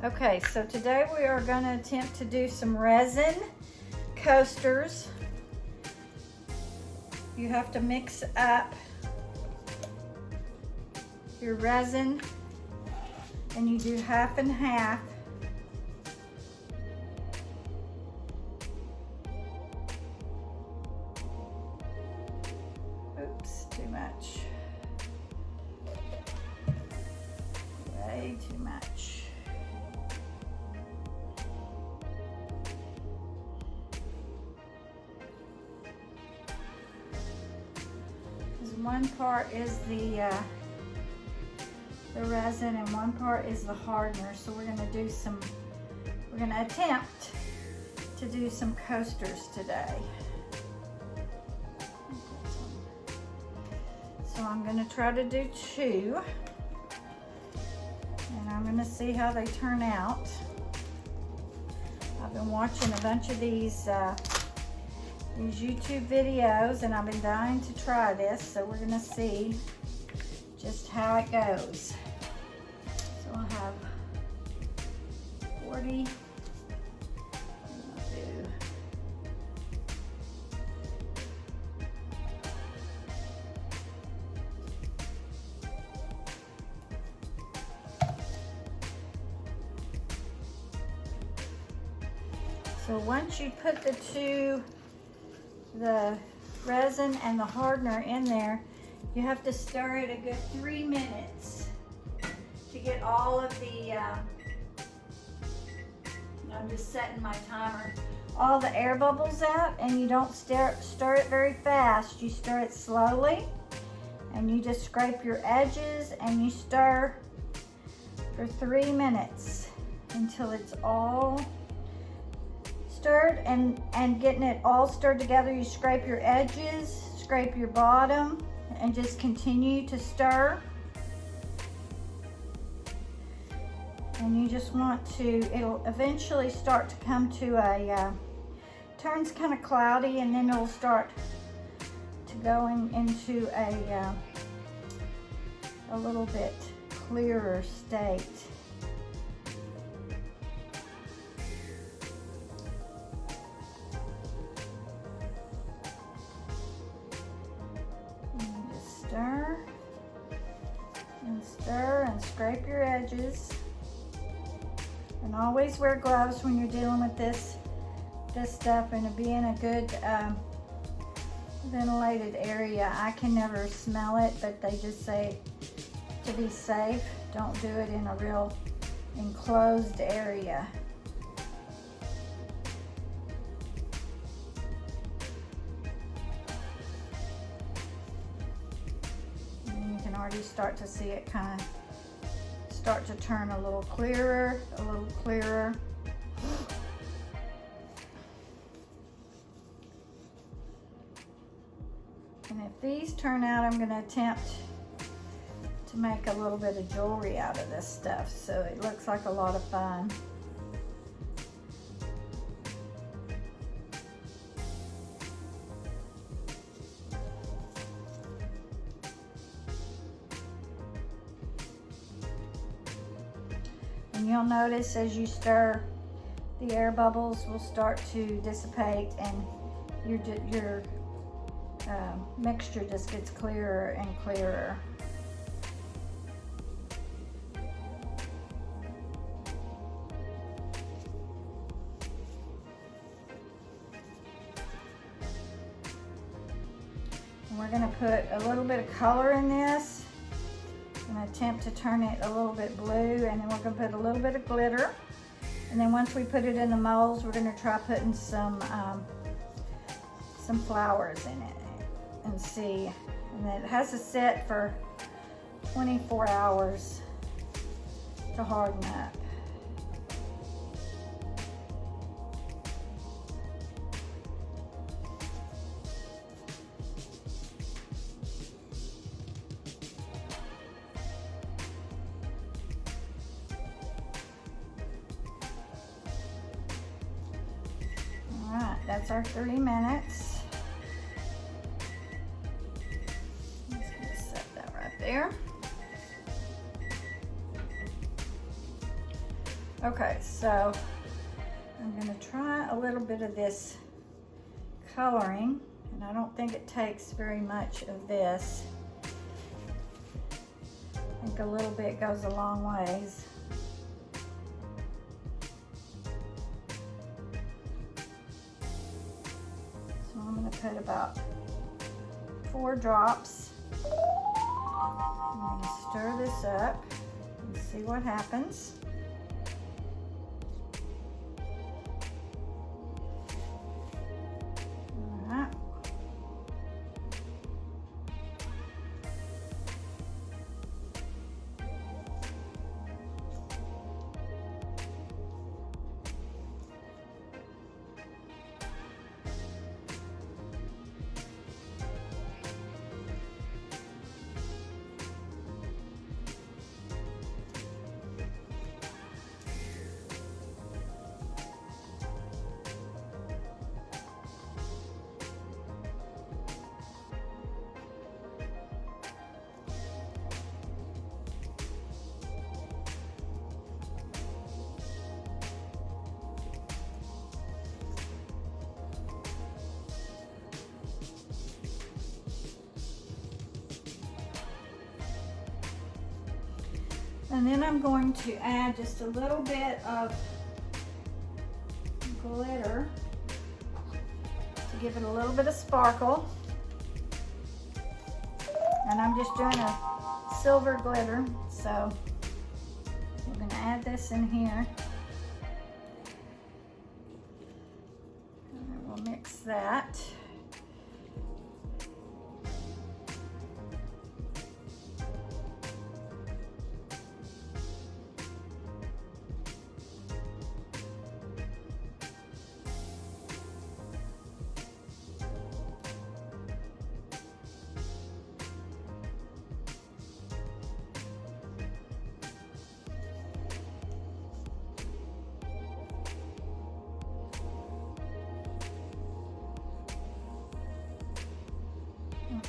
Okay, so today we are going to attempt to do some resin coasters. You have to mix up your resin and you do half and half. Oops, too much. Way too much. One part is the resin and one part is the hardener. So we're going to attempt to do some coasters today. So I'm going to try to do 2 and I'm going to see how they turn out. I've been watching a bunch of these YouTube videos and I've been dying to try this, so we're gonna see just how it goes. So I'll have 40. So once you put the resin and the hardener in there, you have to stir it a good 3 minutes to get all of the, I'm just setting my timer, all the air bubbles out, and you don't stir it very fast. You stir it slowly and you just scrape your edges and you stir for 3 minutes until it's all stirred and getting it all stirred together. You scrape your edges, scrape your bottom, and just continue to stir. And you just want to, it'll eventually start to come to a, turns kind of cloudy, and then it'll start to going into a little bit clearer state. Stir and stir and scrape your edges, and always wear gloves when you're dealing with this stuff, and to be in a good ventilated area. I can never smell it, but they just say to be safe, don't do it in a real enclosed area. Already start to see it kind of start to turn a little clearer, a little clearer. And if these turn out, I'm going to attempt to make a little bit of jewelry out of this stuff, so it looks like a lot of fun. And you'll notice as you stir, the air bubbles will start to dissipate and your mixture just gets clearer and clearer. And we're going to put a little bit of color in this. And attempt to turn it a little bit blue, and then we're going to put a little bit of glitter, and then once we put it in the molds, we're going to try putting some flowers in it and see. And it has to set for 24 hours to harden up. That's our 30 minutes. I'm just going to set that right there. Okay, so I'm gonna try a little bit of this coloring, and I don't think it takes very much of this. I think a little bit goes a long ways. So I'm gonna put about 4 drops. I'm gonna stir this up and see what happens. And then I'm going to add just a little bit of glitter to give it a little bit of sparkle. And I'm just doing a silver glitter, so we're going to add this in here. And we'll mix that.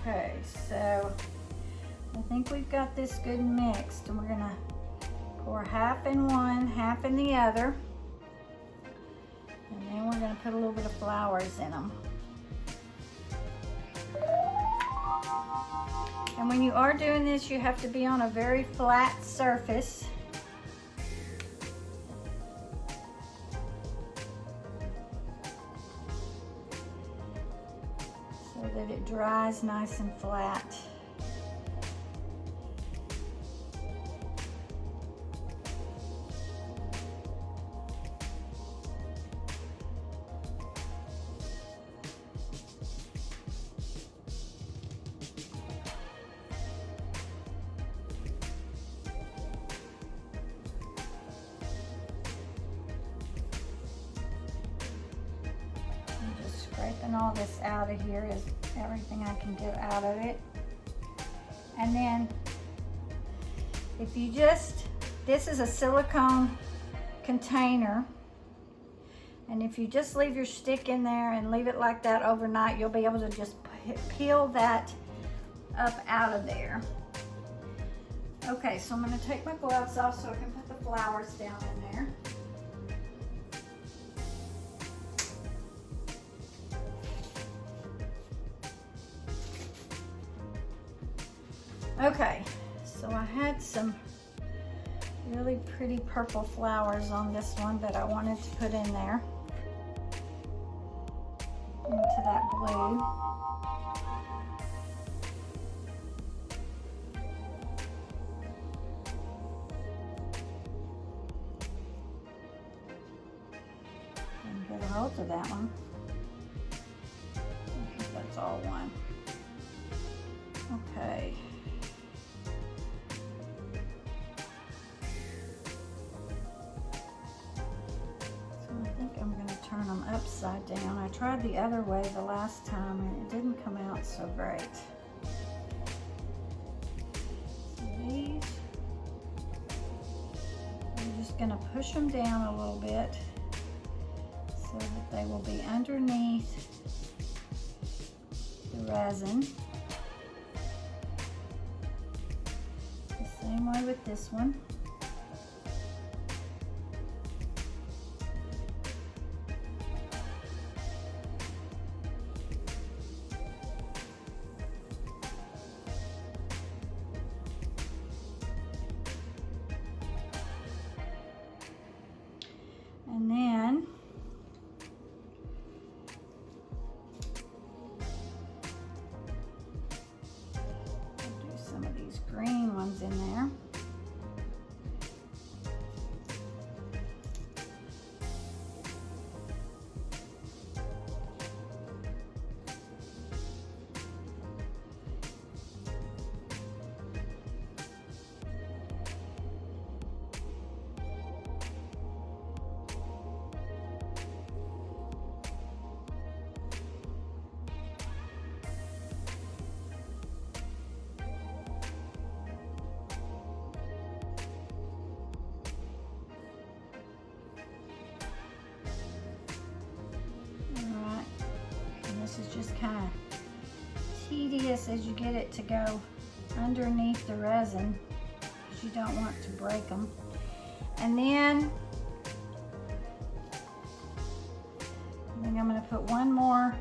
Okay, so I think we've got this good mixed, and we're gonna pour half in one, half in the other, and then we're gonna put a little bit of flowers in them. And when you are doing this, you have to be on a very flat surface. So that it dries nice and flat. Scraping all this out of here is everything I can get out of it. And then if you just, this is a silicone container, and if you just leave your stick in there and leave it like that overnight, you'll be able to just peel that up out of there. Okay, so I'm going to take my gloves off so I can put the flowers down in there. Okay, so I had some really pretty purple flowers on this one that I wanted to put in there into that blue. And get a hold of that one. I think that's all one. Okay. Turn them upside down. I tried the other way the last time and it didn't come out so great. So these, I'm just going to push them down a little bit so that they will be underneath the resin. The same way with this one. ones in there. This is just kind of tedious as you get it to go underneath the resin because you don't want to break them. And then I think I'm going to put one more.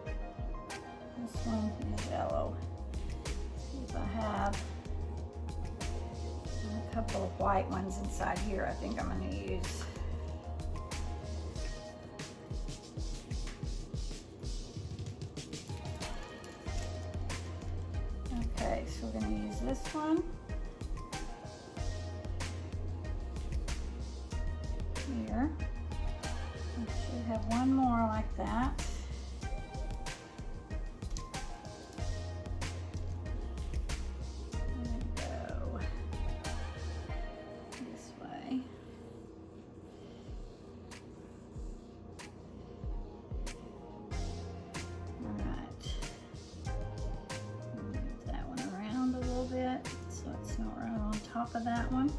This one is yellow. Let's see if I have a couple of white ones inside here I think I'm going to use. Okay, so we're going to use this one here. We should have one more like that. There we go. This way. All right. Move that one around a little bit so it's not right on top of that one.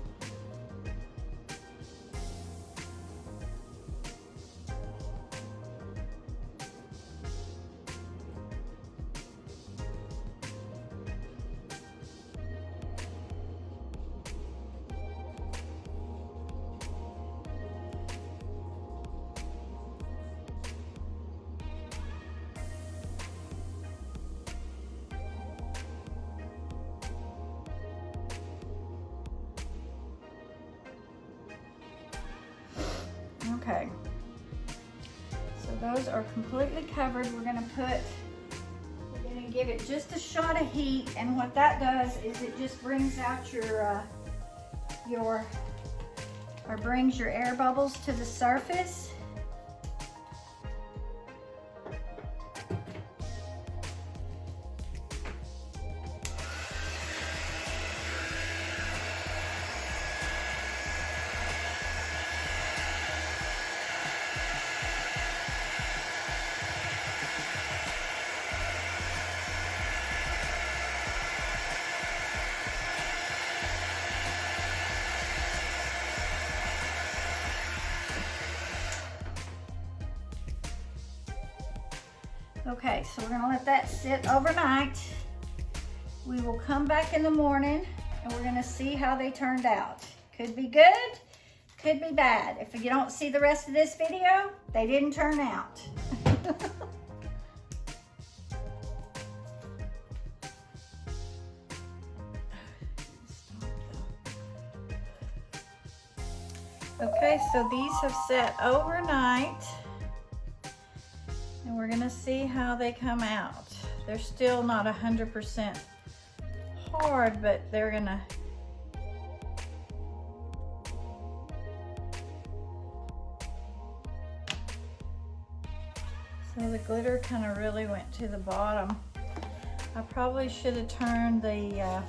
Okay, so those are completely covered. We're gonna give it just a shot of heat, and what that does is it just brings out brings your air bubbles to the surface. Okay, so we're gonna let that sit overnight. We will come back in the morning and we're gonna see how they turned out. Could be good, could be bad. If you don't see the rest of this video, they didn't turn out. Okay, so these have sat overnight. And we're gonna see how they come out. They're still not 100% hard, but they're gonna. So the glitter kind of really went to the bottom. I probably should have turned the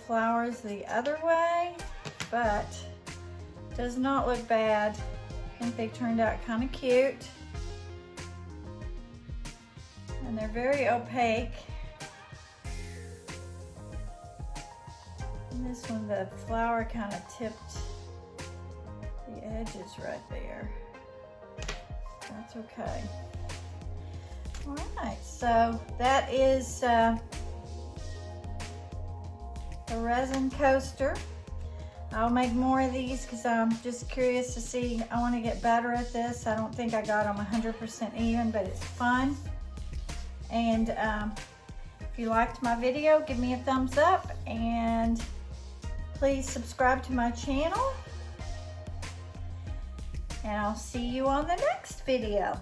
flowers the other way, but does not look bad. I think they turned out kind of cute, and they're very opaque. And this one, the flower kind of tipped the edges right there. That's okay. All right, so that is a resin coaster. I'll make more of these because I'm just curious to see. I want to get better at this. I don't think I got them 100% even, but it's fun. And if you liked my video, give me a thumbs up and please subscribe to my channel. And I'll see you on the next video.